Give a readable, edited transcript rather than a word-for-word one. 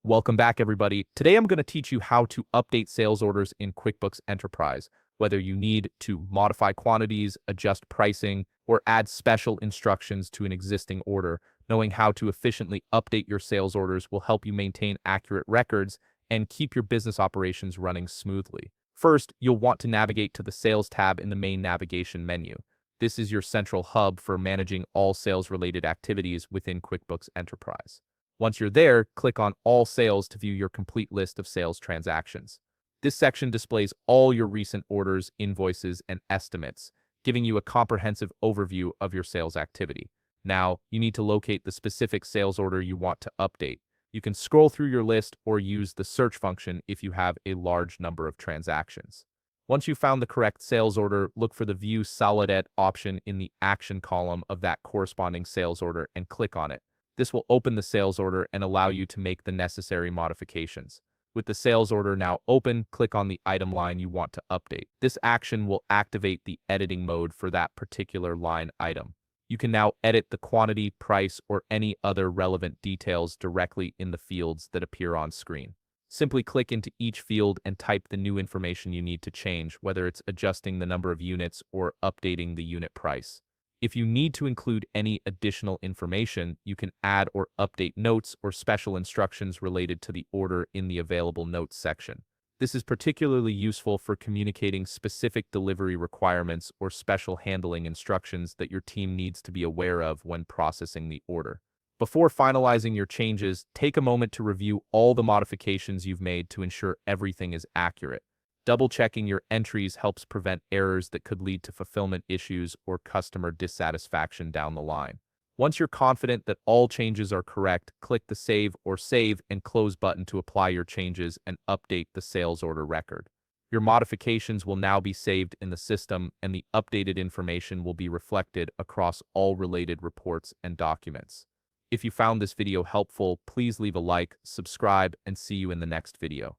Welcome back, everybody. Today I'm going to teach you how to update sales orders in QuickBooks Enterprise, whether you need to modify quantities, adjust pricing, or add special instructions to an existing order. Knowing how to efficiently update your sales orders will help you maintain accurate records and keep your business operations running smoothly. First, you'll want to navigate to the Sales tab in the main navigation menu. This is your central hub for managing all sales-related activities within QuickBooks Enterprise. Once you're there, click on All Sales to view your complete list of sales transactions. This section displays all your recent orders, invoices, and estimates, giving you a comprehensive overview of your sales activity. Now, you need to locate the specific sales order you want to update. You can scroll through your list or use the search function if you have a large number of transactions. Once you've found the correct sales order, look for the View Solid option in the Action column of that corresponding sales order and click on it. This will open the sales order and allow you to make the necessary modifications. With the sales order now open, click on the item line you want to update. This action will activate the editing mode for that particular line item. You can now edit the quantity, price, or any other relevant details directly in the fields that appear on screen. Simply click into each field and type the new information you need to change, whether it's adjusting the number of units or updating the unit price. If you need to include any additional information, you can add or update notes or special instructions related to the order in the Available Notes section. This is particularly useful for communicating specific delivery requirements or special handling instructions that your team needs to be aware of when processing the order. Before finalizing your changes, take a moment to review all the modifications you've made to ensure everything is accurate. Double-checking your entries helps prevent errors that could lead to fulfillment issues or customer dissatisfaction down the line. Once you're confident that all changes are correct, click the Save or Save and Close button to apply your changes and update the sales order record. Your modifications will now be saved in the system, and the updated information will be reflected across all related reports and documents. If you found this video helpful, please leave a like, subscribe, and see you in the next video.